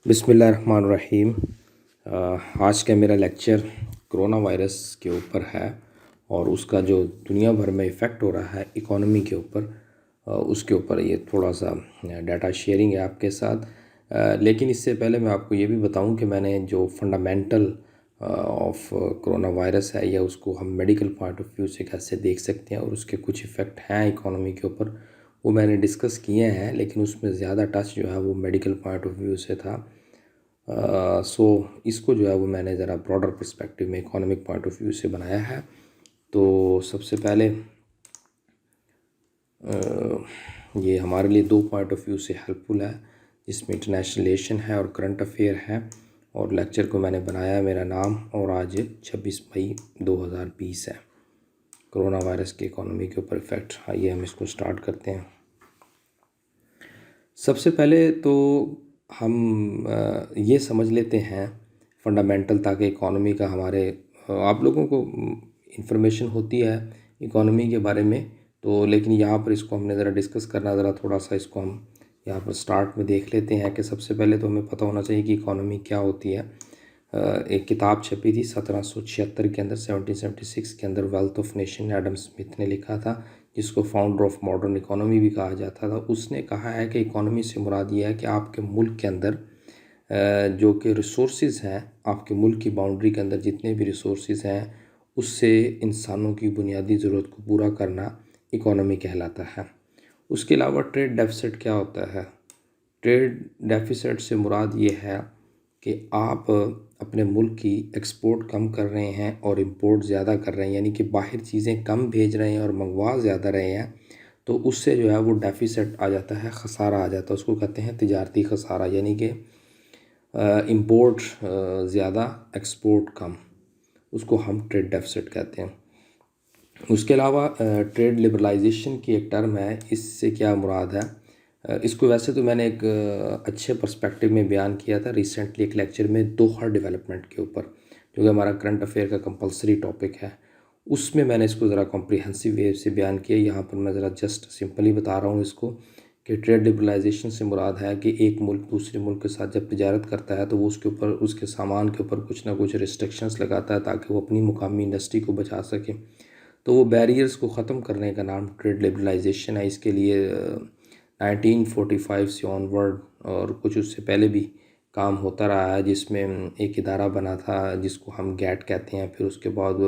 بسم اللہ الرحمن الرحیم۔ آج کا میرا لیکچر کرونا وائرس کے اوپر ہے اور اس کا جو دنیا بھر میں ایفیکٹ ہو رہا ہے اکانومی کے اوپر، اس کے اوپر یہ تھوڑا سا ڈیٹا شیئرنگ ہے آپ کے ساتھ۔ لیکن اس سے پہلے میں آپ کو یہ بھی بتاؤں کہ میں نے جو فنڈامنٹل آف کرونا وائرس ہے یا اس کو ہم میڈیکل پوائنٹ آف ویو سے کیسے دیکھ سکتے ہیں اور اس کے کچھ ایفیکٹ ہیں اکانومی کے اوپر، وہ میں نے ڈسکس کیے ہیں، لیکن اس میں زیادہ ٹچ جو ہے وہ میڈیکل پوائنٹ آف ویو سے تھا۔ سو اس کو جو ہے وہ میں نے ذرا براڈر پرسپیکٹیو میں اکانومک پوائنٹ آف ویو سے بنایا ہے۔ تو سب سے پہلے یہ ہمارے لیے دو پوائنٹ آف ویو سے ہیلپ فل ہے، جس میں انٹرنیشنل ریلیشن ہے اور کرنٹ افیئر ہے، اور لیکچر کو میں نے بنایا میرا نام، اور آج 26 مئی 2020 ہے، کرونا وائرس کے اکانومی کے اوپر افیکٹ۔ آئیے ہم اس کو سٹارٹ کرتے ہیں۔ سب سے پہلے تو ہم یہ سمجھ لیتے ہیں فنڈامنٹل، تاکہ اکانومی کا ہمارے آپ لوگوں کو انفارمیشن ہوتی ہے اکانومی کے بارے میں، تو لیکن یہاں پر اس کو ہم نے ذرا ڈسکس کرنا، ذرا تھوڑا سا اس کو ہم یہاں پر سٹارٹ میں دیکھ لیتے ہیں کہ سب سے پہلے تو ہمیں پتہ ہونا چاہیے کہ اکانومی کیا ہوتی ہے۔ ایک کتاب چھپی تھی 1776 کے اندر، 1776 کے اندر، wealth of nation, Adam Smith نے لکھا تھا، جس کو فاؤنڈر آف ماڈرن اکانومی بھی کہا جاتا تھا۔ اس نے کہا ہے کہ اکانومی سے مراد یہ ہے کہ آپ کے ملک کے اندر جو کہ ریسورسز ہیں، آپ کے ملک کی باؤنڈری کے اندر جتنے بھی ریسورسز ہیں، اس سے انسانوں کی بنیادی ضرورت کو پورا کرنا اکانومی کہلاتا ہے۔ اس کے علاوہ ٹریڈ ڈیفیسٹ کیا ہوتا ہے؟ ٹریڈ ڈیفیسٹ سے مراد یہ ہے کہ آپ اپنے ملک کی ایکسپورٹ کم کر رہے ہیں اور امپورٹ زیادہ کر رہے ہیں، یعنی کہ باہر چیزیں کم بھیج رہے ہیں اور منگوا زیادہ رہے ہیں، تو اس سے جو ہے وہ ڈیفیسٹ آ جاتا ہے، خسارہ آ جاتا ہے۔ اس کو کہتے ہیں تجارتی خسارہ، یعنی کہ امپورٹ زیادہ ایکسپورٹ کم، اس کو ہم ٹریڈ ڈیفیسٹ کہتے ہیں۔ اس کے علاوہ ٹریڈ لبرلائزیشن کی ایک ٹرم ہے، اس سے کیا مراد ہے؟ اس کو ویسے تو میں نے ایک اچھے پرسپیکٹیو میں بیان کیا تھا ریسنٹلی ایک لیکچر میں، دوحہ ڈیولپمنٹ کے اوپر، جو کہ ہمارا کرنٹ افیئر کا کمپلسری ٹاپک ہے۔ اس میں میں نے اس کو ذرا کمپریہنسو وے سے بیان کیا۔ یہاں پر میں ذرا جسٹ سمپلی بتا رہا ہوں اس کو، کہ ٹریڈ لبرلائزیشن سے مراد ہے کہ ایک ملک دوسرے ملک کے ساتھ جب تجارت کرتا ہے تو وہ اس کے اوپر، اس کے سامان کے اوپر کچھ نہ کچھ ریسٹرکشنز لگاتا ہے تاکہ وہ اپنی مقامی انڈسٹری کو بچا سکے۔ تو وہ بیریئرز کو ختم کرنے کا نام ٹریڈ لبرلائزیشن ہے۔ اس کے لیے 1945 سے آن ورڈ اور کچھ اس سے پہلے بھی کام ہوتا رہا ہے، جس میں ایک ادارہ بنا تھا جس کو ہم گیٹ کہتے ہیں، پھر اس کے بعد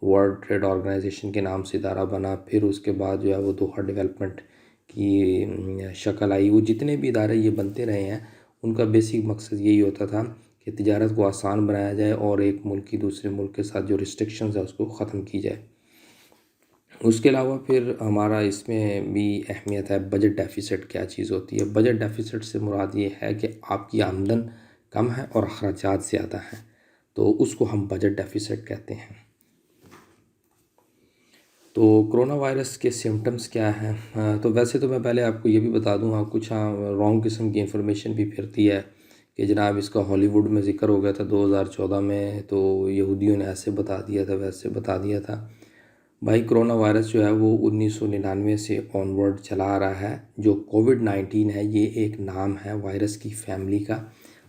ورلڈ ٹریڈ آرگنائزیشن کے نام سے ادارہ بنا، پھر اس کے بعد جو ہے وہ دوحہ ڈیولپمنٹ کی شکل آئی۔ وہ جتنے بھی ادارے یہ بنتے رہے ہیں، ان کا بیسک مقصد یہی ہوتا تھا کہ تجارت کو آسان بنایا جائے اور ایک ملک کی دوسرے ملک کے ساتھ جو ریسٹرکشنز ہیں اس کو ختم کی جائے۔ اس کے علاوہ پھر ہمارا اس میں بھی اہمیت ہے بجٹ ڈیفیسٹ کیا چیز ہوتی ہے۔ بجٹ ڈیفیسٹ سے مراد یہ ہے کہ آپ کی آمدن کم ہے اور اخراجات زیادہ ہیں، تو اس کو ہم بجٹ ڈیفیسٹ کہتے ہیں۔ تو کرونا وائرس کے سمٹمز کیا ہیں؟ تو ویسے تو میں پہلے آپ کو یہ بھی بتا دوں، کچھ رانگ قسم کی انفارمیشن بھی پھرتی ہے کہ جناب اس کا ہالی ووڈ میں ذکر ہو گیا تھا 2014 میں، تو یہودیوں نے ایسے بتا دیا تھا، ویسے بتا دیا تھا۔ بھائی کرونا وائرس جو ہے وہ 1999 سے آن ورڈ چلا آ رہا ہے۔ جو کووڈ-19 ہے، یہ ایک نام ہے وائرس کی فیملی کا،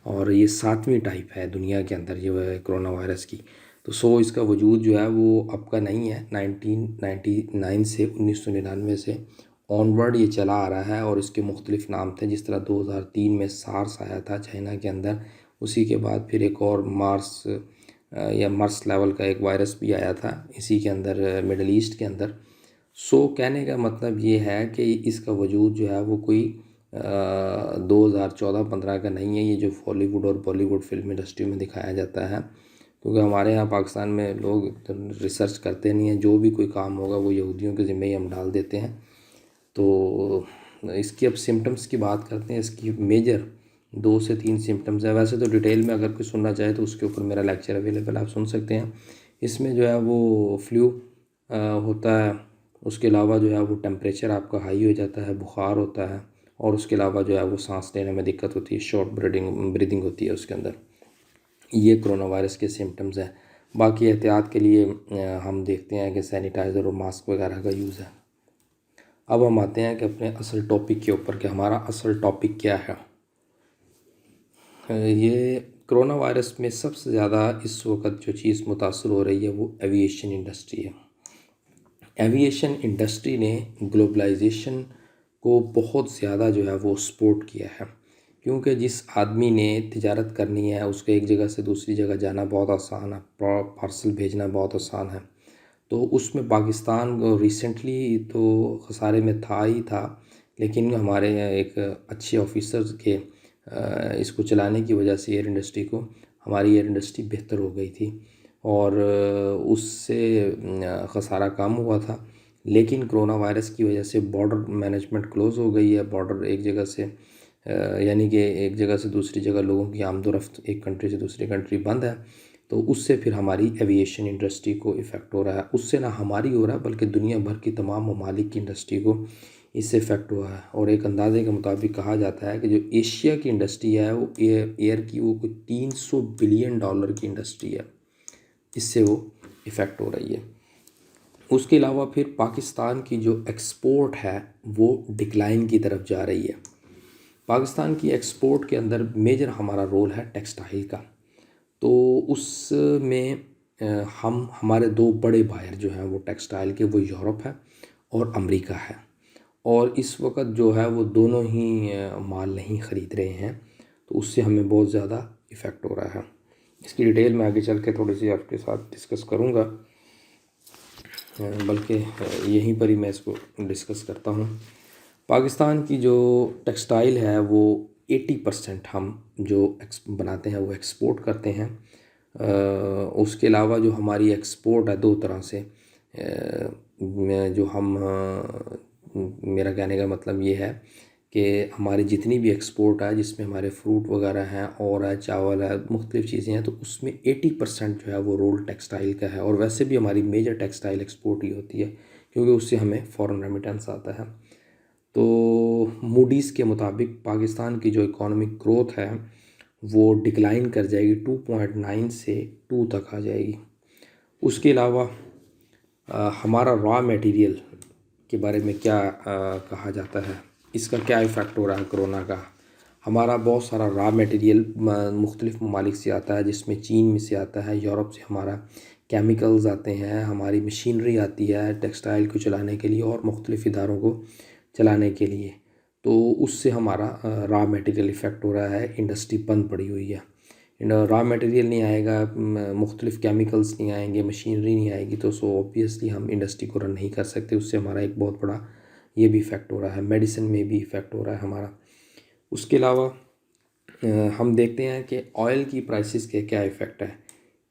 اور یہ 7ویں ٹائپ ہے دنیا کے اندر جو ہے کرونا وائرس کی۔ تو اس کا وجود جو ہے وہ اب کا نہیں ہے، 1999 سے 1999 سے آن ورڈ یہ چلا آ رہا ہے، اور اس کے مختلف نام تھے۔ جس طرح 2003 میں سارس آیا تھا چائنا کے اندر، اسی کے بعد پھر ایک اور مرس لیول کا ایک وائرس بھی آیا تھا اسی کے اندر، مڈل ایسٹ کے اندر۔ کہنے کا مطلب یہ ہے کہ اس کا وجود جو ہے وہ کوئی 2014-15 کا نہیں ہے، یہ جو ہالی ووڈ اور بالی ووڈ فلم انڈسٹری میں دکھایا جاتا ہے، کیونکہ ہمارے یہاں پاکستان میں لوگ ریسرچ کرتے نہیں ہیں، جو بھی کوئی کام ہوگا وہ یہودیوں کے ذمہ ہی ہم ڈال دیتے ہیں۔ تو اس کی اب سمٹمز کی بات کرتے ہیں۔ اس کی میجر 2 سے 3 سمٹمز ہیں، ویسے تو ڈیٹیل میں اگر کوئی سننا چاہے تو اس کے اوپر میرا لیکچر اویلیبل، آپ سن سکتے ہیں۔ اس میں جو ہے وہ فلو ہوتا ہے، اس کے علاوہ جو ہے وہ ٹیمپریچر آپ کا ہائی ہو جاتا ہے، بخار ہوتا ہے، اور اس کے علاوہ جو ہے وہ سانس لینے میں دقت ہوتی ہے، شارٹ بریدنگ ہوتی ہے اس کے اندر۔ یہ کرونا وائرس کے سمٹمز ہیں۔ باقی احتیاط کے لیے ہم دیکھتے ہیں کہ سینیٹائزر اور ماسک وغیرہ کا یوز ہے۔ اب ہم آتے ہیں کہ اپنے اصل ٹاپک کے اوپر، کہ ہمارا اصل ٹاپک کیا ہے۔ یہ کرونا وائرس میں سب سے زیادہ اس وقت جو چیز متاثر ہو رہی ہے وہ ایویشن انڈسٹری ہے۔ ایویشن انڈسٹری نے گلوبلائزیشن کو بہت زیادہ جو ہے وہ سپورٹ کیا ہے، کیونکہ جس آدمی نے تجارت کرنی ہے اس کو ایک جگہ سے دوسری جگہ جانا بہت آسان ہے، پارسل بھیجنا بہت آسان ہے۔ تو اس میں پاکستان ریسنٹلی تو خسارے میں تھا ہی تھا، لیکن ہمارے ایک اچھے آفیسرز کے اس کو چلانے کی وجہ سے ایئر انڈسٹری کو، ہماری ایئر انڈسٹری بہتر ہو گئی تھی اور اس سے خسارہ کم ہوا تھا۔ لیکن کرونا وائرس کی وجہ سے بارڈر مینجمنٹ کلوز ہو گئی ہے، بارڈر ایک جگہ سے یعنی کہ ایک جگہ سے دوسری جگہ لوگوں کی آمد و رفت ایک کنٹری سے دوسری کنٹری بند ہے، تو اس سے پھر ہماری ایویشن انڈسٹری کو افیکٹ ہو رہا ہے۔ اس سے نہ ہماری ہو رہا ہے بلکہ دنیا بھر کی تمام ممالک کی انڈسٹری کو اس سے افیکٹ ہوا ہے، اور ایک اندازے کے مطابق کہا جاتا ہے کہ جو ایشیا کی انڈسٹری ہے وہ ایئر کی وہ کوئی $300 بلین کی انڈسٹری ہے، اس سے وہ افیکٹ ہو رہی ہے۔ اس کے علاوہ پھر پاکستان کی جو ایکسپورٹ ہے وہ ڈکلائن کی طرف جا رہی ہے۔ پاکستان کی ایکسپورٹ کے اندر میجر ہمارا رول ہے ٹیکسٹائل کا، تو اس میں ہمارے دو بڑے بائر جو ہیں وہ ٹیکسٹائل کے وہ یورپ ہے اور امریکہ ہے، اور اس وقت جو ہے وہ دونوں ہی مال نہیں خرید رہے ہیں، تو اس سے ہمیں بہت زیادہ ایفیکٹ ہو رہا ہے۔ اس کی ڈیٹیل میں آگے چل کے تھوڑی سی آپ کے ساتھ ڈسکس کروں گا، بلکہ یہیں پر ہی میں اس کو ڈسکس کرتا ہوں۔ پاکستان کی جو ٹیکسٹائل ہے وہ 80% ہم جو بناتے ہیں وہ ایکسپورٹ کرتے ہیں۔ اس کے علاوہ جو ہماری ایکسپورٹ ہے دو طرح سے، جو ہم میرا کہنے کا مطلب یہ ہے کہ ہماری جتنی بھی ایکسپورٹ ہے جس میں ہمارے فروٹ وغیرہ ہیں اور ہے چاول ہے مختلف چیزیں ہیں، تو اس میں 80% جو ہے وہ رول ٹیکسٹائل کا ہے، اور ویسے بھی ہماری میجر ٹیکسٹائل ایکسپورٹ ہی ہوتی ہے کیونکہ اس سے ہمیں فورن ریمیٹنس آتا ہے۔ تو موڈیز کے مطابق پاکستان کی جو اکانومک گروتھ ہے وہ ڈکلائن کر جائے گی، 2.9 سے 2 تک آ جائے گی۔ اس کے علاوہ ہمارا را میٹیریل کے بارے میں کیا کہا جاتا ہے، اس کا کیا ایفیکٹ ہو رہا ہے کرونا کا۔ ہمارا بہت سارا را میٹیریل مختلف ممالک سے آتا ہے، جس میں چین میں سے آتا ہے، یورپ سے ہمارا کیمیکلز آتے ہیں، ہماری مشینری آتی ہے ٹیکسٹائل کو چلانے کے لیے اور مختلف اداروں کو چلانے کے لیے، تو اس سے ہمارا را میٹیریل افیکٹ ہو رہا ہے، انڈسٹری بند پڑی ہوئی ہے۔ را میٹیریل نہیں آئے گا، مختلف کیمیکلز نہیں آئیں گے، مشینری نہیں آئے گی، تو اوبیسلی ہم انڈسٹری کو رن نہیں کر سکتے، اس سے ہمارا ایک بہت بڑا یہ بھی افیکٹ ہو رہا ہے، میڈیسن میں بھی افیکٹ ہو رہا ہے ہمارا۔ اس کے علاوہ ہم دیکھتے ہیں کہ آئل کی پرائسز کے کیا افیکٹ ہے۔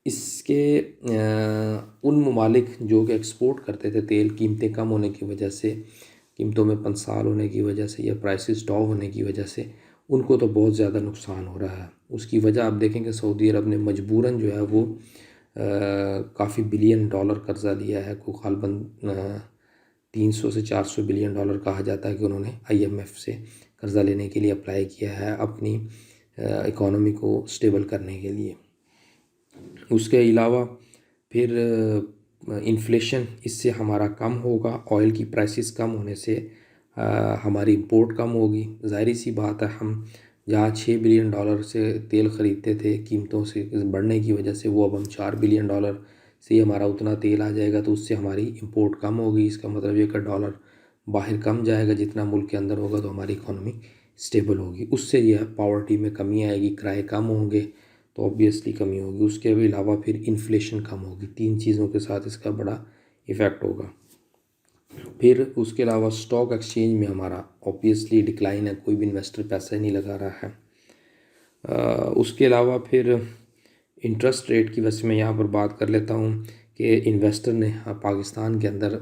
اس کے ان ممالک جو کہ ایکسپورٹ کرتے تھے تیل، قیمتیں کم ہونے کی وجہ سے، قیمتوں میں پنسال ہونے کی وجہ سے یا پرائسز ڈاؤن ہونے کی وجہ سے ان کو تو بہت زیادہ نقصان ہو رہا ہے۔ اس کی وجہ آپ دیکھیں کہ سعودی عرب نے مجبوراً جو ہے وہ کافی بلین ڈالر قرضہ لیا ہے، کو غالباً 300 سے 400 بلین ڈالر کہا جاتا ہے کہ انہوں نے IMF سے قرضہ لینے کے لیے اپلائی کیا ہے اپنی اکانومی کو سٹیبل کرنے کے لیے۔ اس کے علاوہ پھر انفلیشن اس سے ہمارا کم ہوگا، آئل کی پرائسز کم ہونے سے ہماری امپورٹ کم ہوگی۔ ظاہری سی بات ہے، ہم جہاں 6 بلین ڈالر سے تیل خریدتے تھے قیمتوں سے بڑھنے کی وجہ سے، وہ اب ہم 4 بلین ڈالر سے ہی ہمارا اتنا تیل آ جائے گا، تو اس سے ہماری امپورٹ کم ہوگی۔ اس کا مطلب یہ کہ ڈالر باہر کم جائے گا، جتنا ملک کے اندر ہوگا تو ہماری اکانومی سٹیبل ہوگی۔ اس سے یہ پاورٹی میں کمی آئے گی، کرائے کم ہوں گے تو اوبیسلی کمی ہوگی۔ اس کے علاوہ پھر انفلیشن کم ہوگی، تین چیزوں کے ساتھ اس کا بڑا ایفیکٹ ہوگا۔ پھر اس کے علاوہ سٹاک ایکسچینج میں ہمارا اوبیسلی ڈکلائن ہے، کوئی بھی انویسٹر پیسہ نہیں لگا رہا ہے۔ اس کے علاوہ پھر انٹرسٹ ریٹ کی وجہ سے میں یہاں پر بات کر لیتا ہوں کہ انویسٹر نے پاکستان کے اندر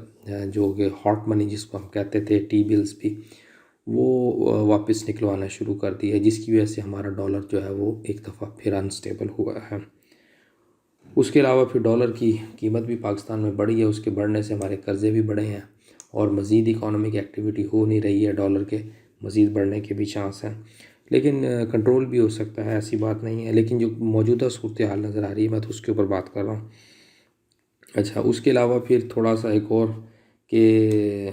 جو کہ ہاٹ منی جس کو ہم کہتے تھے، ٹی بلز بھی، وہ واپس نکلوانا شروع کر دی ہے، جس کی وجہ سے ہمارا ڈالر جو ہے وہ ایک دفعہ پھر انسٹیبل ہوا ہے۔ اس کے علاوہ پھر ڈالر کی قیمت بھی پاکستان میں بڑھی ہے، اس کے بڑھنے سے ہمارے قرضے بھی بڑھے ہیں اور مزید اکانومک ایکٹیویٹی ہو نہیں رہی ہے، ڈالر کے مزید بڑھنے کے بھی چانس ہیں، لیکن کنٹرول بھی ہو سکتا ہے، ایسی بات نہیں ہے، لیکن جو موجودہ صورتحال نظر آ رہی ہے میں تو اس کے اوپر بات کر رہا ہوں۔ اچھا، اس کے علاوہ پھر تھوڑا سا ایک اور کہ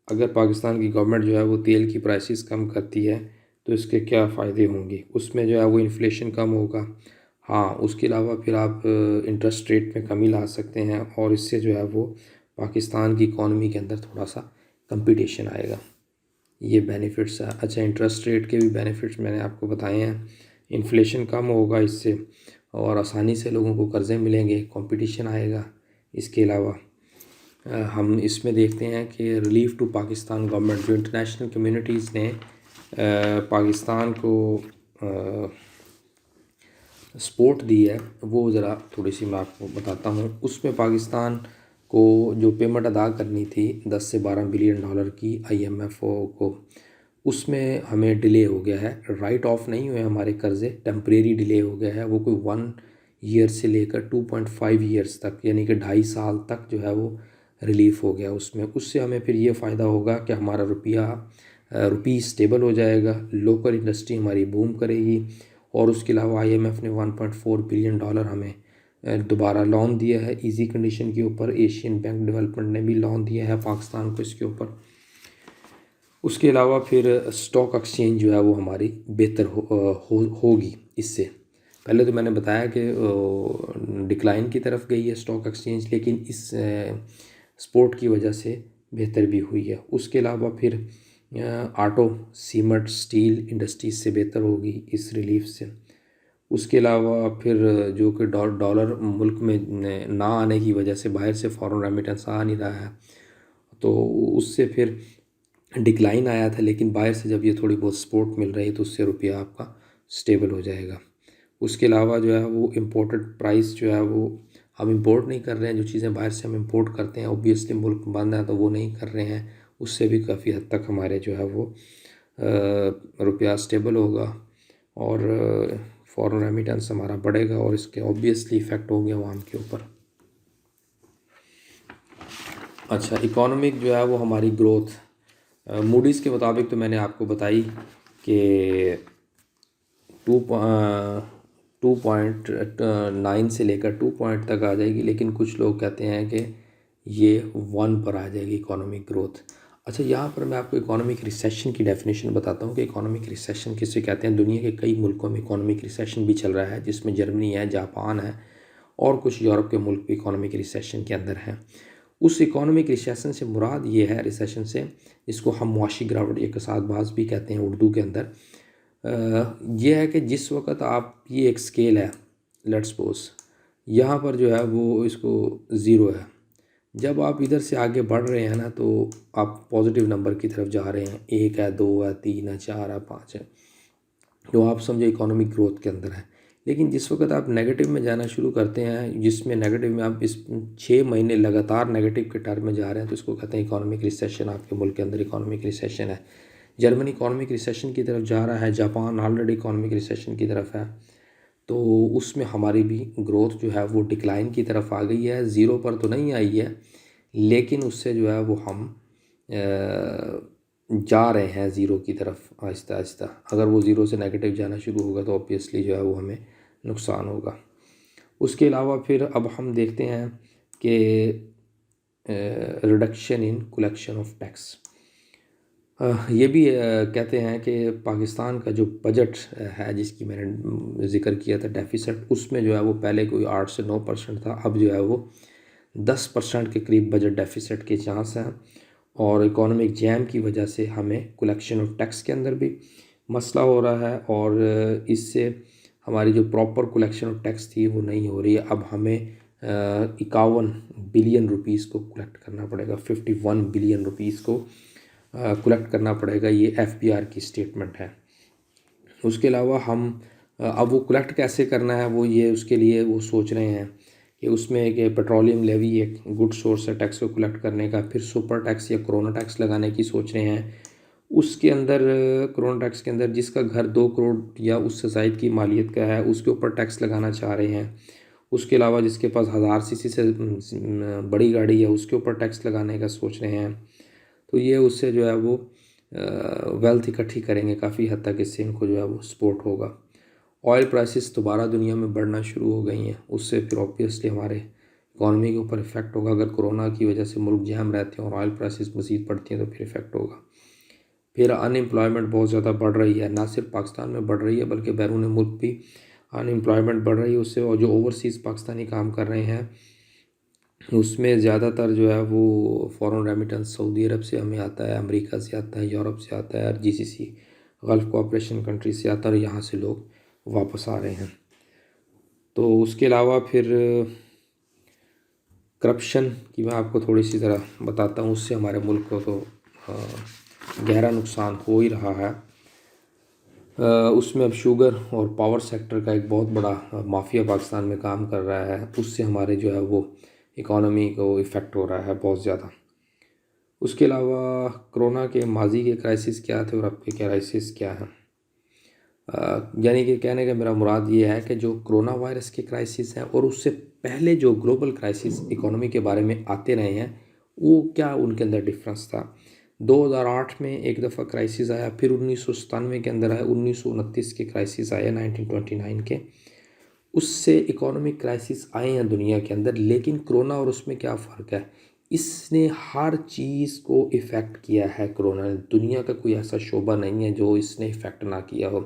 اگر پاکستان کی گورنمنٹ جو ہے وہ تیل کی پرائسز کم کرتی ہے تو اس کے کیا فائدے ہوں گے؟ اس میں جو ہے وہ انفلیشن کم ہوگا. ہاں، اس کے علاوہ پھر آپ انٹرسٹ ریٹ میں کمی لا سکتے ہیں اور اس سے جو ہے وہ پاکستان کی اکانومی کے اندر تھوڑا سا کمپٹیشن آئے گا. یہ بینیفٹس ہیں. اچھا، انٹرسٹ ریٹ کے بھی بینیفٹس میں نے آپ کو بتائے ہیں. انفلیشن کم ہوگا اس سے اور آسانی سے لوگوں کو قرضے ملیں گے، کمپٹیشن آئے گا. اس کے علاوہ ہم اس میں دیکھتے ہیں کہ ریلیف ٹو پاکستان گورنمنٹ، جو انٹرنیشنل کمیونٹیز نے پاکستان کو سپورٹ دی ہے، وہ ذرا تھوڑی سی میں آپ کو بتاتا ہوں. اس میں پاکستان کو جو پیمنٹ ادا کرنی تھی 10 سے 12 بلین ڈالر کی آئی ایم ایف او کو، اس میں ہمیں ڈیلے ہو گیا ہے. رائٹ آف نہیں ہوئے ہمارے قرضے، ٹیمپریری ڈیلے ہو گیا ہے. وہ کوئی 1 ایئر سے لے کر 2.5 ایئرس تک، یعنی کہ 2.5 سال تک جو ہے وہ ریلیف ہو گیا اس میں. اس سے ہمیں پھر یہ فائدہ ہوگا کہ ہمارا روپی اسٹیبل ہو جائے گا، لوکل انڈسٹری ہماری بوم کرے گی. اور اس کے علاوہ آئی ایم ایف نے 1.4 بلین ڈالر ہمیں دوبارہ لون دیا ہے ایزی کنڈیشن کے اوپر. ایشین بینک ڈیولپمنٹ نے بھی لون دیا ہے پاکستان کو اس کے اوپر. اس کے علاوہ پھر اسٹاک ایکسچینج جو ہے وہ ہماری بہتر ہوگی اس سے. پہلے تو میں نے بتایا کہ ڈکلائن کی طرف گئی ہے اسٹاک ایکسچینج، لیکن اس سپورٹ کی وجہ سے بہتر بھی ہوئی ہے. اس کے علاوہ پھر آٹو، سیمنٹ، سٹیل انڈسٹریز سے بہتر ہوگی اس ریلیف سے. اس کے علاوہ پھر جو کہ ڈالر ملک میں نہ آنے کی وجہ سے باہر سے فارن ریمیٹنس آ نہیں رہا ہے، تو اس سے پھر ڈکلائن آیا تھا. لیکن باہر سے جب یہ تھوڑی بہت سپورٹ مل رہی ہے تو اس سے روپیہ آپ کا سٹیبل ہو جائے گا. اس کے علاوہ جو ہے وہ امپورٹڈ پرائس جو ہے وہ ہم امپورٹ نہیں کر رہے ہیں. جو چیزیں باہر سے ہم امپورٹ کرتے ہیں، اوبیسلی ملک بند ہے تو وہ نہیں کر رہے ہیں. اس سے بھی کافی حد تک ہمارے جو ہے وہ روپیہ سٹیبل ہوگا اور فارن ریمیٹنس ہمارا بڑھے گا اور اس کے اوبیسلی افیکٹ ہوں گے عوام کے اوپر. اچھا، اکانومک جو ہے وہ ہماری گروتھ موڈیز کے مطابق تو میں نے آپ کو بتائی کہ 2.9 سے لے کر 2 پوائنٹ تک آ جائے گی، لیکن کچھ لوگ کہتے ہیں کہ یہ 1 پر آ جائے گی اکانومک گروتھ. اچھا، یہاں پر میں آپ کو اکانومک ریسیشن کی ڈیفینیشن بتاتا ہوں کہ اکانومک ریسیشن کسے کہتے ہیں. دنیا کے کئی ملکوں میں اکانومک ریسیشن بھی چل رہا ہے، جس میں جرمنی ہے، جاپان ہے اور کچھ یورپ کے ملک بھی اکانومک ریسیشن کے اندر ہیں. اس اکانومک ریسیشن سے مراد یہ ہے، ریسیشن سے، جس کو ہم معاشی گراوٹ یا اقتصاد باز بھی کہتے ہیں اردو کے اندر، یہ ہے کہ جس وقت آپ، یہ ایک سکیل ہے، لیٹ سپوز یہاں پر جو ہے وہ اس کو 0 ہے. جب آپ ادھر سے آگے بڑھ رہے ہیں نا تو آپ پازیٹیو نمبر کی طرف جا رہے ہیں، 1 ہے، 2 ہے، 3 ہے، 4 ہے، 5 ہے، تو آپ سمجھے اکانومک گروتھ کے اندر ہے. لیکن جس وقت آپ نیگیٹو میں جانا شروع کرتے ہیں، جس میں نیگیٹو میں آپ اس 6 مہینے لگاتار نیگیٹو کے ٹرم میں جا رہے ہیں، تو اس کو کہتے ہیں اکانومک ریسیشن. آپ کے ملک کے اندر اکانومک ریسیشن ہے. جرمنی اکانومک ریسیشن کی طرف جا رہا ہے، جاپان آلریڈی اکانومک ریسیشن کی طرف ہے. تو اس میں ہماری بھی گروتھ جو ہے وہ ڈکلائن کی طرف آ گئی ہے. 0 پر تو نہیں آئی ہے، لیکن اس سے جو ہے وہ ہم جا رہے ہیں 0 کی طرف آہستہ آہستہ. اگر وہ 0 سے نیگیٹو جانا شروع ہوگا تو اوبیسلی جو ہے وہ ہمیں نقصان ہوگا. اس کے علاوہ پھر اب ہم دیکھتے ہیں کہ reduction in collection of tax. یہ بھی کہتے ہیں کہ پاکستان کا جو بجٹ ہے، جس کی میں نے ذکر کیا تھا ڈیفیسٹ، اس میں جو ہے وہ پہلے کوئی 8 سے 9% تھا، اب جو ہے وہ 10% کے قریب بجٹ ڈیفیسٹ کے چانس ہیں. اور اکانومک جیم کی وجہ سے ہمیں کلیکشن آف ٹیکس کے اندر بھی مسئلہ ہو رہا ہے اور اس سے ہماری جو پراپر کلیکشن آف ٹیکس تھی وہ نہیں ہو رہی ہے. اب ہمیں 51 بلین روپیز کو کلیکٹ کرنا پڑے گا، 51 بلین روپیز کو کلیکٹ کرنا پڑے گا. یہ ایف بی آر کی سٹیٹمنٹ ہے. اس کے علاوہ ہم اب وہ کلیکٹ کیسے کرنا ہے، وہ یہ اس کے لیے وہ سوچ رہے ہیں کہ اس میں کہ پیٹرولیم لیوی ایک گڈ سورس ہے ٹیکس کو کلیکٹ کرنے کا. پھر سپر ٹیکس یا کرونا ٹیکس لگانے کی سوچ رہے ہیں. اس کے اندر کرونا ٹیکس کے اندر جس کا گھر 2 کروڑ یا اس سے زائد کی مالیت کا ہے، اس کے اوپر ٹیکس لگانا چاہ رہے ہیں. اس کے علاوہ جس کے پاس 1000 سی سی سے بڑی گاڑی ہے، اس کے اوپر ٹیکس لگانے کا سوچ رہے ہیں. تو یہ اس سے جو ہے وہ ویلتھ اکٹھی کریں گے کافی حد تک. اس سے ان کو جو ہے وہ سپورٹ ہوگا. آئل پرائسز دوبارہ دنیا میں بڑھنا شروع ہو گئی ہیں، اس سے پھر اوبیسلی ہمارے اکانومی کے اوپر افیکٹ ہوگا. اگر کرونا کی وجہ سے ملک جام رہتے ہیں اور آئل پرائسز مزید بڑھتی ہیں تو پھر افیکٹ ہوگا. پھر ان امپلائمنٹ بہت زیادہ بڑھ رہی ہے، نہ صرف پاکستان میں بڑھ رہی ہے بلکہ بیرون ملک بھی ان امپلائمنٹ بڑھ رہی ہے اس سے، اور جو اوورسیز پاکستانی کام کر رہے ہیں اس میں زیادہ تر جو ہے وہ فورن ریمیٹنس سعودی عرب سے ہمیں آتا ہے، امریکہ سے آتا ہے، یورپ سے آتا ہے، اور GCC غلف کوآپریشن کنٹری سے آتا ہے، اور یہاں سے لوگ واپس آ رہے ہیں۔ تو اس کے علاوہ پھر کرپشن کی میں آپ کو تھوڑی سی ذرا بتاتا ہوں، اس سے ہمارے ملک کو تو گہرا نقصان ہو ہی رہا ہے۔ اس میں اب شوگر اور پاور سیکٹر کا ایک بہت بڑا مافیا پاکستان میں کام کر رہا ہے، اس سے ہمارے جو ہے وہ اکانومی کو ایفیکٹ ہو رہا ہے بہت زیادہ۔ اس کے علاوہ کرونا کے ماضی کے کرائسس کیا تھے اور اب کے کرائسس کیا ہیں، یعنی کہ کہنے کا میرا مراد یہ ہے کہ جو کرونا وائرس کے کرائسس ہیں اور اس سے پہلے جو گلوبل کرائسس اکانومی کے بارے میں آتے رہے ہیں، وہ کیا ان کے اندر ڈفرنس تھا۔ 2008 میں ایک دفعہ کرائسس آیا، پھر 1997 کے اندر آیا، 1929 کے کرائسس آیا، 1929 کے، اس سے اکانومک کرائسس آئے ہیں دنیا کے اندر۔ لیکن کرونا اور اس میں کیا فرق ہے، اس نے ہر چیز کو ایفیکٹ کیا ہے۔ کرونا نے، دنیا کا کوئی ایسا شعبہ نہیں ہے جو اس نے ایفیکٹ نہ کیا ہو،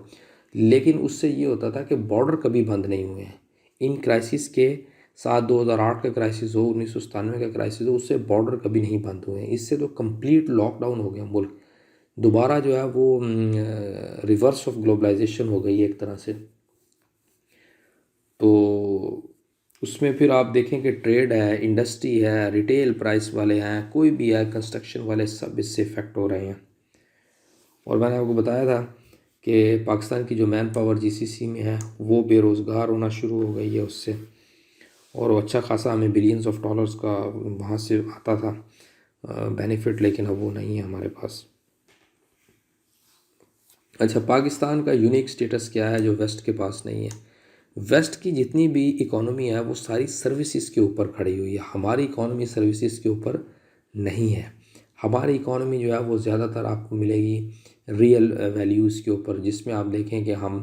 لیکن اس سے یہ ہوتا تھا کہ بارڈر کبھی بند نہیں ہوئے ہیں۔ ان کرائسس کے ساتھ 2008 کا کرائسس ہو، 1997 کا کرائسس ہو، اس سے بارڈر کبھی نہیں بند ہوئے ہیں۔ اس سے تو کمپلیٹ لاک ڈاؤن ہو گیا ملک، دوبارہ جو ہے وہ ریورس آف گلوبلائزیشن ہو گئی ایک طرح سے۔ تو اس میں پھر آپ دیکھیں کہ ٹریڈ ہے، انڈسٹری ہے، ریٹیل پرائس والے ہیں، کوئی بھی ہے، کنسٹرکشن والے، سب اس سے افیکٹ ہو رہے ہیں۔ اور میں نے آپ کو بتایا تھا کہ پاکستان کی جو مین پاور GCC میں ہے وہ بے روزگار ہونا شروع ہو گئی ہے اس سے، اور وہ اچھا خاصا ہمیں بلینز آف ڈالرز کا وہاں سے آتا تھا بینیفٹ، لیکن اب وہ نہیں ہے ہمارے پاس۔ اچھا، پاکستان کا یونیک سٹیٹس کیا ہے جو ویسٹ کے پاس نہیں ہے؟ ویسٹ کی جتنی بھی اکانومی ہے وہ ساری سروسز کے اوپر کھڑی ہوئی ہے، ہماری اکانومی سروسز کے اوپر نہیں ہے۔ ہماری اکانومی جو ہے وہ زیادہ تر آپ کو ملے گی ریئل ویلیوز کے اوپر، جس میں آپ دیکھیں کہ ہم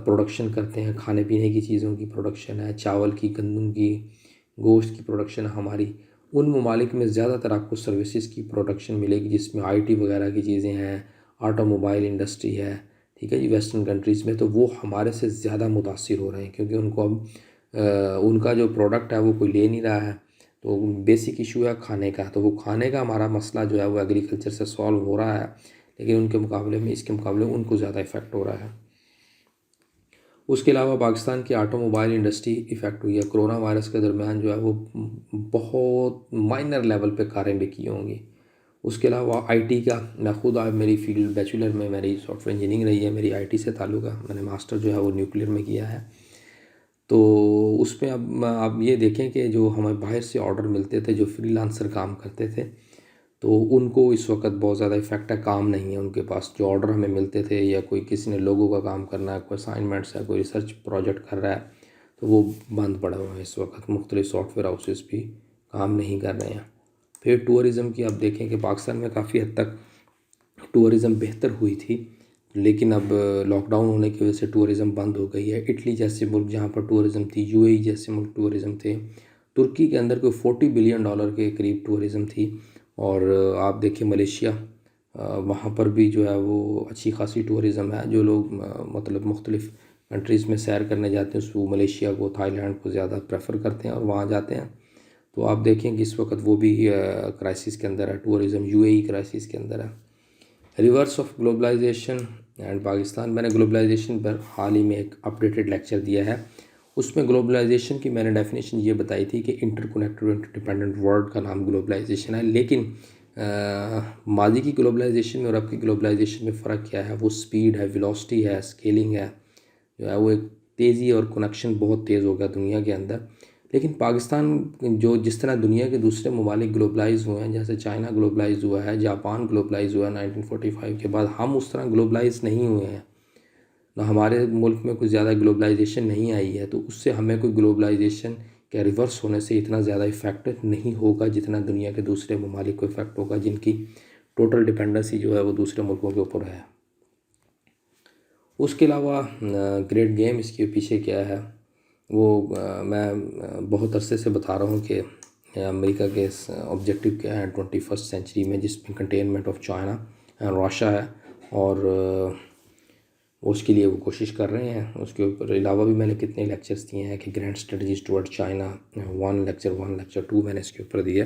پروڈکشن کرتے ہیں، کھانے پینے کی چیزوں کی پروڈکشن ہے، چاول کی، گندم کی، گوشت کی پروڈکشن ہماری۔ ان ممالک میں زیادہ تر آپ کو سروسز کی پروڈکشن ملے گی، جس میں IT وغیرہ کی چیزیں ہیں، آٹو موبائل انڈسٹری ہے، ٹھیک ہے جی، ویسٹرن کنٹریز میں۔ تو وہ ہمارے سے زیادہ متاثر ہو رہے ہیں، کیونکہ ان کو اب ان کا جو پروڈکٹ ہے وہ کوئی لے نہیں رہا ہے، تو بیسک ایشو ہے کھانے کا۔ تو وہ کھانے کا ہمارا مسئلہ جو ہے وہ ایگریکلچر سے سالو ہو رہا ہے، لیکن ان کے مقابلے میں، اس کے مقابلے میں ان کو زیادہ افیکٹ ہو رہا ہے۔ اس کے علاوہ پاکستان کی آٹو موبائل انڈسٹری افیکٹ ہوئی ہے۔ کرونا وائرس کے درمیان جو ہے وہ بہت مائنر لیول پہ کاریں بکی ہوں گی۔ اس کے علاوہ IT کا، میں خود میری فیلڈ بیچولر میں میری سافٹ ویئر انجینئرنگ رہی ہے، میری IT سے تعلق ہے، میں نے ماسٹر جو ہے وہ نیوکلیئر میں کیا ہے۔ تو اس میں اب آپ یہ دیکھیں کہ جو ہمیں باہر سے آرڈر ملتے تھے، جو فری لانسر کام کرتے تھے، تو ان کو اس وقت بہت زیادہ افیکٹ ہے، کام نہیں ہے ان کے پاس۔ جو آرڈر ہمیں ملتے تھے، یا کوئی کسی نے لوگوں کا کام کرنا ہے، کوئی اسائنمنٹس ہے، کوئی ریسرچ پروجیکٹ کر رہا ہے، تو وہ بند پڑا ہوا ہے اس وقت۔ مختلف سافٹ ویئر ہاؤسز بھی کام نہیں کر رہے ہیں۔ پھر ٹورزم کی آپ دیکھیں کہ پاکستان میں کافی حد تک ٹورزم بہتر ہوئی تھی، لیکن اب لاک ڈاؤن ہونے کی وجہ سے ٹورزم بند ہو گئی ہے۔ اٹلی جیسے ملک جہاں پر ٹورزم تھی، UAE جیسے ملک ٹورزم تھے، ترکی کے اندر کوئی $40 بلین کے قریب ٹورزم تھی، اور آپ دیکھیں ملیشیا، وہاں پر بھی جو ہے وہ اچھی خاصی ٹورزم ہے۔ جو لوگ مطلب مختلف کنٹریز میں سیر کرنے جاتے ہیں، وہ ملیشیا کو، تھائی لینڈ کو زیادہ پریفر کرتے ہیں اور وہاں جاتے ہیں۔ تو آپ دیکھیں کہ اس وقت وہ بھی کرائسس کے اندر ہے، ٹورزم UAE کرائسس کے اندر ہے۔ Reverse of globalization and Pakistan, میں نے گلوبلائزیشن پر حال ہی میں ایک اپڈیٹڈ لیکچر دیا ہے۔ اس میں گلوبلائزیشن کی میں نے ڈیفینیشن یہ بتائی تھی کہ interconnected interdependent world کا نام گلوبلائزیشن ہے، لیکن ماضی کی گلوبلائزیشن میں اور اب کی گلوبلائزیشن میں فرق کیا ہے؟ وہ سپیڈ ہے، ویلوسٹی ہے، اسکیلنگ ہے، جو ہے وہ ایک تیزی اور کنیکشن بہت تیز ہو گیا دنیا کے اندر۔ لیکن پاکستان جو جس طرح دنیا کے دوسرے ممالک گلوبلائز ہوئے ہیں، جیسے چائنا گلوبلائز ہوا ہے، جاپان گلوبلائز ہوا ہے 1945 کے بعد، ہم اس طرح گلوبلائز نہیں ہوئے ہیں، نہ ہمارے ملک میں کوئی زیادہ گلوبلائزیشن نہیں آئی ہے، تو اس سے ہمیں کوئی گلوبلائزیشن کے ریورس ہونے سے اتنا زیادہ افیکٹ نہیں ہوگا جتنا دنیا کے دوسرے ممالک کو افیکٹ ہوگا، جن کی ٹوٹل ڈپینڈنسی جو ہے وہ دوسرے ملکوں کے اوپر ہے۔ اس کے علاوہ گریٹ گیم اس کے پیچھے کیا ہے، وہ میں بہت عرصے سے بتا رہا ہوں کہ امریکہ کے آبجیکٹیو کیا ہے 21st سینچری میں، جس میں کنٹینمنٹ آف چائنا راشا ہے، اور اس کے لیے وہ کوشش کر رہے ہیں. اس کے اوپر علاوہ بھی میں نے کتنے لیکچرز دیے ہیں کہ grand strategies toward China, 1 lecture 1 lecture 2 میں نے اس کے اوپر دیے.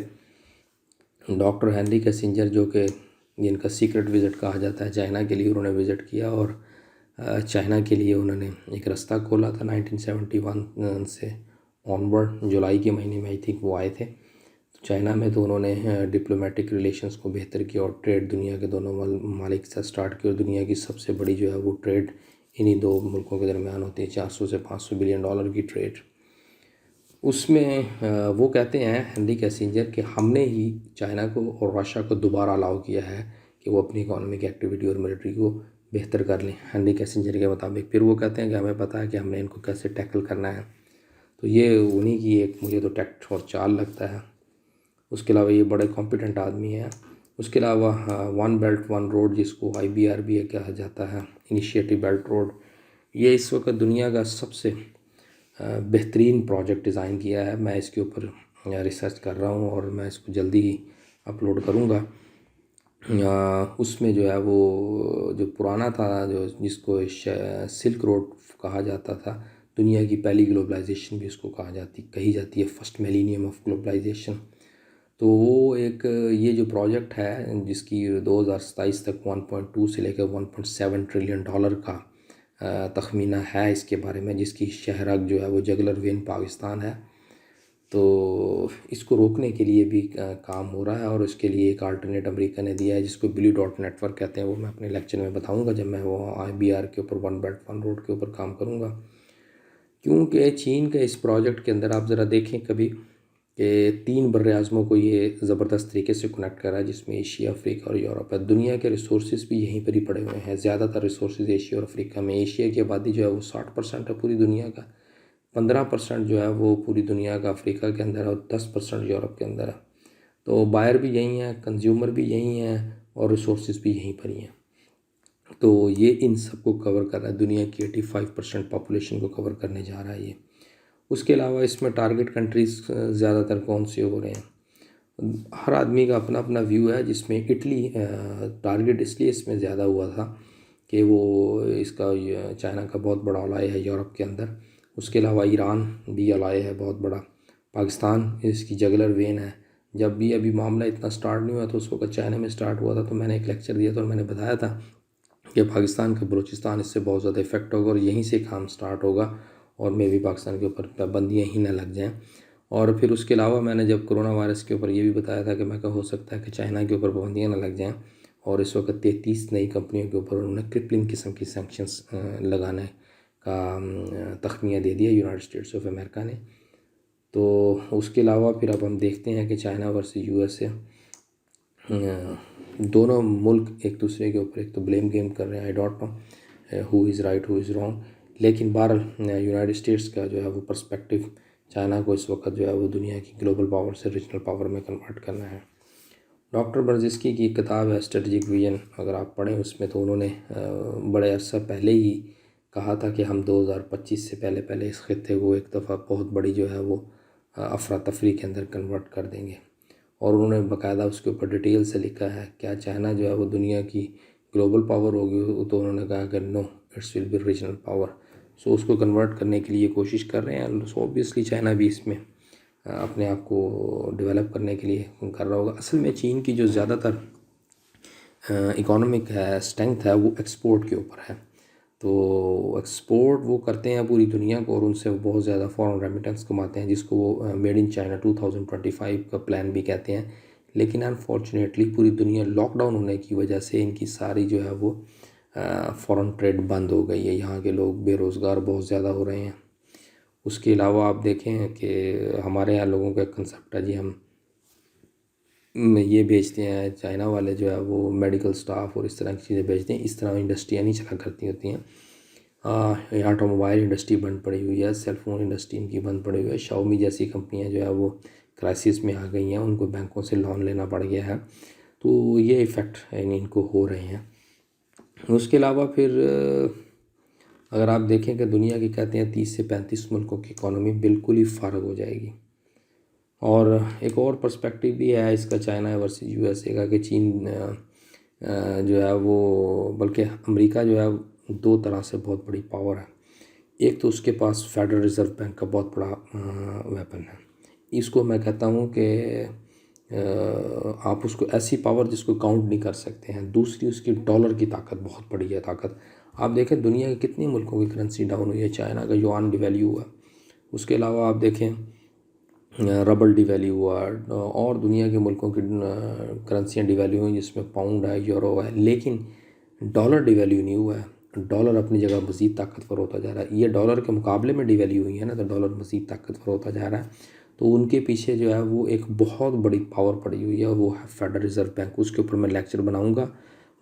ڈاکٹر ہینری کیسنجر جو کہ جن کا سیکرٹ وزٹ کہا جاتا ہے چائنا کے لیے، انہوں نے وزٹ کیا اور چائنا کے لیے انہوں نے ایک رستہ کھولا تھا 1971 سے آنورڈ. جولائی کے مہینے میں آئی تھنک وہ آئے تھے چائنا میں. تو انہوں نے ڈپلومیٹک ریلیشنز کو بہتر کیا اور ٹریڈ دنیا کے دونوں ممالک سے سٹارٹ کی، اور دنیا کی سب سے بڑی جو ہے وہ ٹریڈ انہی دو ملکوں کے درمیان ہوتی ہے، 400 سے 500 بلین ڈالر کی ٹریڈ. اس میں وہ کہتے ہیں ہینری کیسنجر کہ ہم نے ہی چائنا کو اور رشیا کو دوبارہ الاؤ کیا ہے کہ وہ اپنی اکانومک ایکٹیویٹی اور ملٹری کو بہتر کر لیں ہینری کیسنجر کے مطابق. پھر وہ کہتے ہیں کہ ہمیں پتہ ہے کہ ہم نے ان کو کیسے ٹیکل کرنا ہے. تو یہ انہی کی ایک مجھے تو ٹیکٹ اور چال لگتا ہے. اس کے علاوہ یہ بڑے کمپیٹنٹ آدمی ہیں. اس کے علاوہ 1 بیلٹ 1 روڈ جس کو IBR بھی کہا جاتا ہے، انیشیٹو بیلٹ روڈ، یہ اس وقت دنیا کا سب سے بہترین پروجیکٹ ڈیزائن کیا ہے. میں اس کے اوپر ریسرچ کر رہا ہوں اور میں اس کو جلدی ہی اپلوڈ کروں گا. اس میں جو ہے وہ جو پرانا تھا جو جس کو سلک روڈ کہا جاتا تھا، دنیا کی پہلی گلوبلائزیشن بھی اس کو کہی جاتی ہے، فرسٹ میلینیم آف گلوبلائزیشن. تو وہ ایک یہ جو پروجیکٹ ہے جس کی 2027 تک 1.2 سے لے کر 1.7 ٹریلین ڈالر کا تخمینہ ہے اس کے بارے میں، جس کی شہرک جو ہے وہ جگلر وین پاکستان ہے. تو اس کو روکنے کے لیے بھی کام ہو رہا ہے، اور اس کے لیے ایک آلٹرنیٹ امریکہ نے دیا ہے جس کو بلیو ڈاٹ نیٹ ورک کہتے ہیں. وہ میں اپنے لیکچر میں بتاؤں گا جب میں وہ IBR کے اوپر 1 بیلٹ 1 روڈ کے اوپر کام کروں گا. کیونکہ چین کے اس پروجیکٹ کے اندر آپ ذرا دیکھیں کبھی کہ 3 بر اعظموں کو یہ زبردست طریقے سے کنیکٹ کرا ہے، جس میں ایشیا، افریقہ اور یورپ ہے. دنیا کے ریسورسز بھی یہیں پر ہی پڑے ہوئے ہیں، زیادہ تر ریسورسز ایشیا اور افریقہ میں. ایشیا کی آبادی جو ہے وہ 60% ہے پوری دنیا کا، 15% جو ہے وہ پوری دنیا کا افریقہ کے اندر ہے، اور 10% یورپ کے اندر ہے. تو بائر بھی یہی ہیں، کنزیومر بھی یہی ہیں، اور ریسورسز بھی یہیں پر ہی ہیں. تو یہ ان سب کو کور کر رہا ہے، دنیا کی 85% پاپولیشن کو کور کرنے جا رہا ہے یہ. اس کے علاوہ اس میں ٹارگٹ کنٹریز زیادہ تر کون سے ہو رہے ہیں، ہر آدمی کا اپنا اپنا ویو ہے. جس میں اٹلی ٹارگٹ اس لیے اس میں زیادہ ہوا تھا کہ وہ اس کا چائنا کا بہت بڑا الائے ہے یورپ کے اندر. اس کے علاوہ ایران بھی الائے ہے بہت بڑا، پاکستان اس کی جگلر وین ہے. جب بھی ابھی معاملہ اتنا سٹارٹ نہیں ہوا تو اس وقت چائنا میں سٹارٹ ہوا تھا. تو میں نے ایک لیکچر دیا تھا اور میں نے بتایا تھا کہ پاکستان کا بلوچستان اس سے بہت زیادہ افیکٹ ہوگا، اور یہیں سے کام سٹارٹ ہوگا، اور میں بھی پاکستان کے اوپر پابندیاں ہی نہ لگ جائیں. اور پھر اس کے علاوہ میں نے جب کرونا وائرس کے اوپر یہ بھی بتایا تھا کہ میں کہا ہو سکتا ہے کہ چائنا کے اوپر پابندیاں نہ لگ جائیں. اور اس وقت 33 نئی کمپنیوں کے اوپر انہوں نے کرپلنگ قسم کی سینکشنز لگانے کا تخمینہ دے دیا یونائٹڈ اسٹیٹس آف امریکہ نے. تو اس کے علاوہ پھر اب ہم دیکھتے ہیں کہ چائنا ورسز USA دونوں ملک ایک دوسرے کے اوپر ایک تو بلیم گیم کر رہے ہیں. I don't know who is right who is wrong, لیکن بہرحال یونائٹڈ اسٹیٹس کا جو ہے وہ پرسپیکٹو چائنا کو اس وقت جو ہے وہ دنیا کی گلوبل پاور سے ریجنل پاور میں کنورٹ کرنا ہے. ڈاکٹر برزسکی کی ایک کتاب ہے اسٹریٹجک ویژن، اگر آپ پڑھیں اس میں تو انہوں نے بڑے عرصہ پہلے ہی کہا تھا کہ ہم 2025 سے پہلے اس خطے کو ایک دفعہ بہت بڑی جو ہے وہ افراتفری کے اندر کنورٹ کر دیں گے. اور انہوں نے باقاعدہ اس کے اوپر ڈیٹیل سے لکھا ہے کیا چائنا جو ہے وہ دنیا کی گلوبل پاور ہوگی. تو انہوں نے کہا کہ no it's will be regional power. So اس کو کنورٹ کرنے کے لیے کوشش کر رہے ہیں. سو اوبیسلی چائنا بھی اس میں اپنے آپ کو ڈیولپ کرنے کے لیے کر رہا ہوگا. اصل میں چین کی جو زیادہ تر اکانومک ہے اسٹرینتھ ہے وہ ایکسپورٹ کے اوپر ہے. تو ایکسپورٹ وہ کرتے ہیں پوری دنیا کو، اور ان سے وہ بہت زیادہ فارن ریمیٹنس کماتے ہیں، جس کو وہ میڈ ان چائنا 2025 کا پلان بھی کہتے ہیں. لیکن انفارچونیٹلی پوری دنیا لاک ڈاؤن ہونے کی وجہ سے ان کی ساری جو ہے وہ فارن ٹریڈ بند ہو گئی ہے. یہاں کے لوگ بے روزگار بہت زیادہ ہو رہے ہیں. اس کے علاوہ آپ دیکھیں کہ ہمارے یہاں لوگوں کا ایک کنسیپٹ ہے، جی ہم یہ بیچتے ہیں، چائنا والے جو ہے وہ میڈیکل سٹاف اور اس طرح کی چیزیں بیچتے ہیں. اس طرح انڈسٹریاں نہیں چلا کرتی ہوتی ہیں. یہ آٹو موبائل انڈسٹری بند پڑی ہوئی ہے، سیل فون انڈسٹری ان کی بند پڑی ہوئی ہے. شاؤمی جیسی کمپنیاں جو ہے وہ کرائسس میں آ گئی ہیں، ان کو بینکوں سے لون لینا پڑ گیا ہے. تو یہ ایفیکٹ ان کو ہو رہے ہیں. اس کے علاوہ پھر اگر آپ دیکھیں کہ دنیا کی کہتے ہیں 30 سے 35 ملکوں کی اکانومی بالکل ہی فارغ ہو جائے گی. اور ایک اور پرسپیکٹیو بھی ہے اس کا چائنا ورسز USA کا کہ چین جو ہے وہ، بلکہ امریکہ جو ہے دو طرح سے بہت بڑی پاور ہے. ایک تو اس کے پاس فیڈرل ریزرو بینک کا بہت بڑا ویپن ہے. اس کو میں کہتا ہوں کہ آپ اس کو ایسی پاور جس کو کاؤنٹ نہیں کر سکتے ہیں. دوسری اس کی ڈالر کی طاقت بہت بڑی ہے طاقت. آپ دیکھیں دنیا کے کتنے ملکوں کی کرنسی ڈاؤن ہوئی ہے. چائنا کا یوان ڈی ویلیو ہوا. اس کے علاوہ آپ دیکھیں ربل ڈی ویلیو ہوا، اور دنیا کے ملکوں کی کرنسیاں ڈی ویلیو ہوئی جس میں پاؤنڈ ہے، یورو ہے. لیکن ڈالر ڈی ویلیو نہیں ہوا ہے. ڈالر اپنی جگہ مزید طاقتور ہوتا جا رہا ہے. یہ ڈالر کے مقابلے میں ڈی ویلیو ہوئی ہے نا، تو ڈالر مزید طاقتور ہوتا جا رہا ہے. تو ان کے پیچھے جو ہے وہ ایک بہت بڑی پاور پڑی ہوئی ہے، وہ ہے فیڈرل ریزرو بینک. اس کے اوپر میں لیکچر بناؤں گا،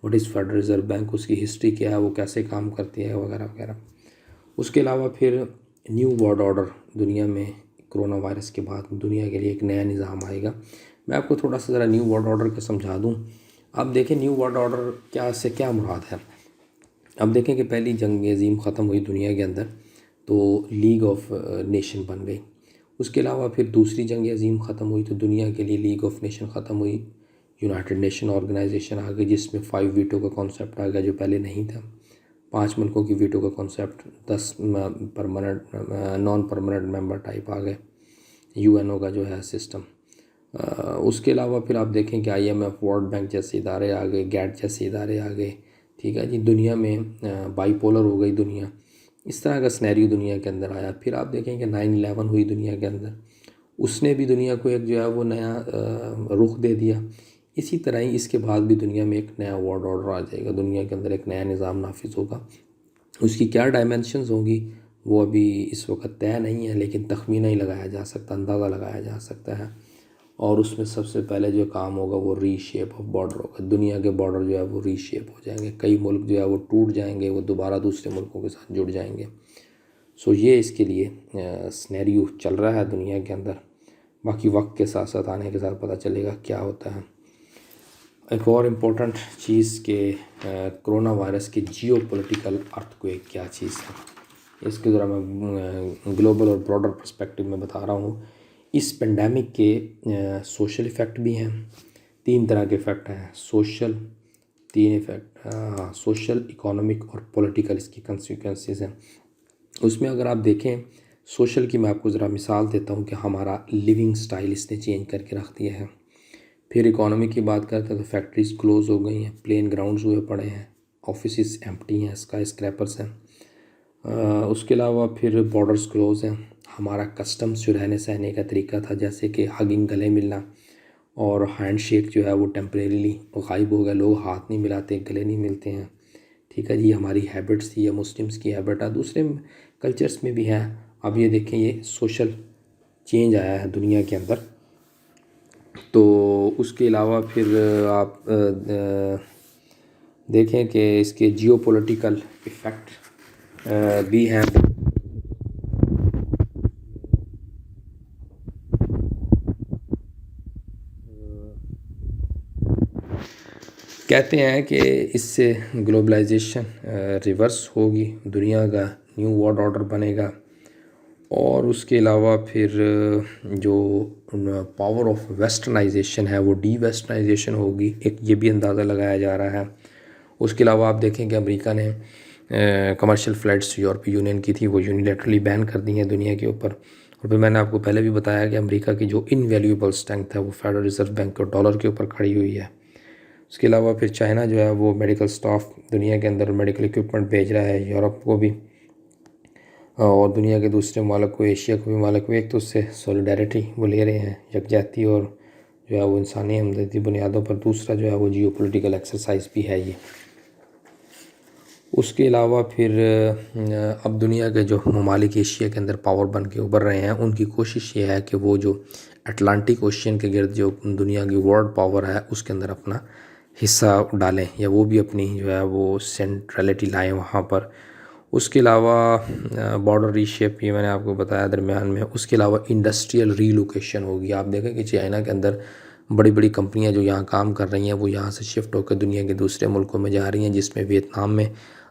what is federal reserve bank, اس کی ہسٹری کیا ہے، وہ کیسے کام کرتی ہے، وغیرہ وغیرہ. اس کے علاوہ پھر نیو ورلڈ آرڈر، دنیا میں کرونا وائرس کے بعد دنیا کے لیے ایک نیا نظام آئے گا. میں آپ کو تھوڑا سا ذرا نیو ورلڈ آرڈر کا سمجھا دوں. اب دیکھیں نیو ورلڈ آرڈر کیا سے کیا مراد ہے. اب دیکھیں کہ پہلی جنگ عظیم ختم ہوئی دنیا کے اندر تو لیگ آف نیشن بن گئی. اس کے علاوہ پھر دوسری جنگ عظیم ختم ہوئی تو دنیا کے لیے لیگ آف نیشن ختم ہوئی. یونائٹڈ نیشن آرگنائزیشن آ گئی جس میں 5 ویٹو کا کانسیپٹ آ گیا جو پہلے نہیں تھا. 5 ملکوں کی ویٹو کا کانسیپٹ، 10 پرماننٹ نان پرماننٹ ممبر ٹائپ آ گئے. UN کا جو ہے سسٹم. اس کے علاوہ پھر آپ دیکھیں کہ IMF، ورلڈ بینک جیسے ادارے آ گئے، گیٹ جیسے ادارے آ گئے. ٹھیک ہے جی. دنیا میں بائی پولر ہو گئی دنیا. اس طرح کا سنیریو دنیا کے اندر آیا. پھر آپ دیکھیں کہ 9/11 ہوئی دنیا کے اندر. اس نے بھی دنیا کو ایک جو ہے وہ نیا رخ دے دیا. اسی طرح ہی اس کے بعد بھی دنیا میں ایک نیا ورلڈ آرڈر آ جائے گا. دنیا کے اندر ایک نیا نظام نافذ ہوگا. اس کی کیا ڈائمینشنز ہوں گی وہ ابھی اس وقت طے نہیں ہے، لیکن تخمینہ ہی لگایا جا سکتا، اندازہ لگایا جا سکتا ہے. اور اس میں سب سے پہلے جو کام ہوگا وہ ری شیپ آف بارڈر ہوگا. دنیا کے بارڈر جو ہے وہ ری شیپ ہو جائیں گے. کئی ملک جو ہے وہ ٹوٹ جائیں گے، وہ دوبارہ دوسرے ملکوں کے ساتھ جڑ جائیں گے. سو یہ اس کے لیے سنیریو چل رہا ہے دنیا کے اندر. باقی وقت کے ساتھ ساتھ آنے کے ساتھ پتہ چلے گا کیا ہوتا ہے. ایک اور امپورٹنٹ چیز کہ کرونا وائرس کی جیو پولیٹیکل ارتھ کویک کیا چیز ہے. اس کے ذرا میں گلوبل اور براڈر پرسپیکٹو میں بتا رہا ہوں. اس پینڈیمک کے سوشل ایفیکٹ بھی ہیں. 3 طرح کے ایفیکٹ ہیں. سوشل 3 ایفیکٹ، سوشل، اکانومک اور پولیٹیکل اس کی کنسیکوینسز ہیں. اس میں اگر آپ دیکھیں سوشل کی میں آپ کو ذرا مثال دیتا ہوں کہ ہمارا لیونگ سٹائل اس نے چینج کر کے رکھ دیا ہے. پھر اکانومی کی بات کرتے ہیں تو فیکٹریز کلوز ہو گئی ہیں، پلین گراؤنڈز ہوئے پڑے ہیں، آفیسز ایمپٹی ہیں، اسکائی اسکریپرز ہیں. اس کے علاوہ پھر بارڈرز کلوز ہیں. ہمارا کسٹمز جو رہنے سہنے کا طریقہ تھا جیسے کہ ہگنگ، گلے ملنا اور ہینڈ شیک جو ہے وہ ٹیمپریریلی غائب ہو گیا. لوگ ہاتھ نہیں ملاتے، گلے نہیں ملتے ہیں. ٹھیک ہے جی. ہماری ہیبٹس تھی یا مسلمس کی ہیبٹ ہے، دوسرے کلچرس میں بھی ہے. اب یہ دیکھیں یہ سوشل چینج آیا ہے دنیا کے اندر. تو اس کے علاوہ پھر آپ دیکھیں کہ اس کے جیو پولیٹیکل ایفیکٹ بھی ہیں. کہتے ہیں کہ اس سے گلوبلائزیشن ریورس ہوگی، دنیا کا نیو ورلڈ آرڈر بنے گا. اور اس کے علاوہ پھر جو پاور آف ویسٹرنائزیشن ہے وہ ڈی ویسٹرنائزیشن ہوگی، ایک یہ بھی اندازہ لگایا جا رہا ہے. اس کے علاوہ آپ دیکھیں کہ امریکہ نے کمرشل فلائٹس یورپی یونین کی تھی وہ یونیلیٹرلی بین کر دی ہیں دنیا کے اوپر. اور پھر میں نے آپ کو پہلے بھی بتایا کہ امریکہ کی جو انویلیوبل اسٹرینتھ ہے وہ فیڈرل ریزرو بینک اور ڈالر کے اوپر کھڑی ہوئی ہے. اس کے علاوہ پھر چائنا جو ہے وہ میڈیکل سٹاف دنیا کے اندر میڈیکل اکوپمنٹ بھیج رہا ہے، یورپ کو بھی اور دنیا کے دوسرے ممالک کو، ایشیا کو بھی ممالک کو. ایک تو اس سے سولیڈیرٹی وہ لے رہے ہیں، یکجہتی اور جو ہے وہ انسانی ہمدردی بنیادوں پر. دوسرا جو ہے وہ جیو پولیٹیکل ایکسرسائز بھی ہے یہ. اس کے علاوہ پھر اب دنیا کے جو ممالک ایشیا کے اندر پاور بن کے ابھر رہے ہیں ان کی کوشش یہ ہے کہ وہ جو اٹلانٹک اوشین کے گرد جو دنیا کی ورلڈ پاور ہے اس کے اندر اپنا حصہ ڈالیں یا وہ بھی اپنی جو ہے وہ سینٹرلٹی لائیں وہاں پر. اس کے علاوہ بارڈر ری شیپ یہ میں نے آپ کو بتایا درمیان میں. اس کے علاوہ انڈسٹریل ری لوکیشن ہوگی. آپ دیکھیں کہ چائنا کے اندر بڑی بڑی کمپنیاں جو یہاں کام کر رہی ہیں وہ یہاں سے شفٹ ہو کے دنیا کے دوسرے ملکوں میں جا رہی ہیں، جس میں ویتنام میں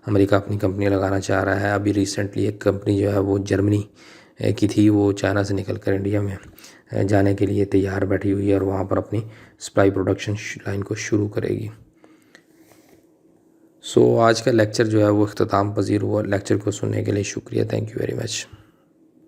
امریکہ اپنی کمپنیاں لگانا چاہ رہا ہے. ابھی ریسنٹلی ایک کمپنی جو ہے وہ جرمنی کی تھی وہ چائنا سے نکل کر انڈیا میں جانے کے لیے تیار بیٹھی ہوئی ہے اور وہاں پر اپنی سپلائی پروڈکشن لائن کو شروع کرے گی. سو آج کا لیکچر جو ہے وہ اختتام پذیر ہوا. لیکچر کو سننے کے لیے شکریہ. Thank you very much.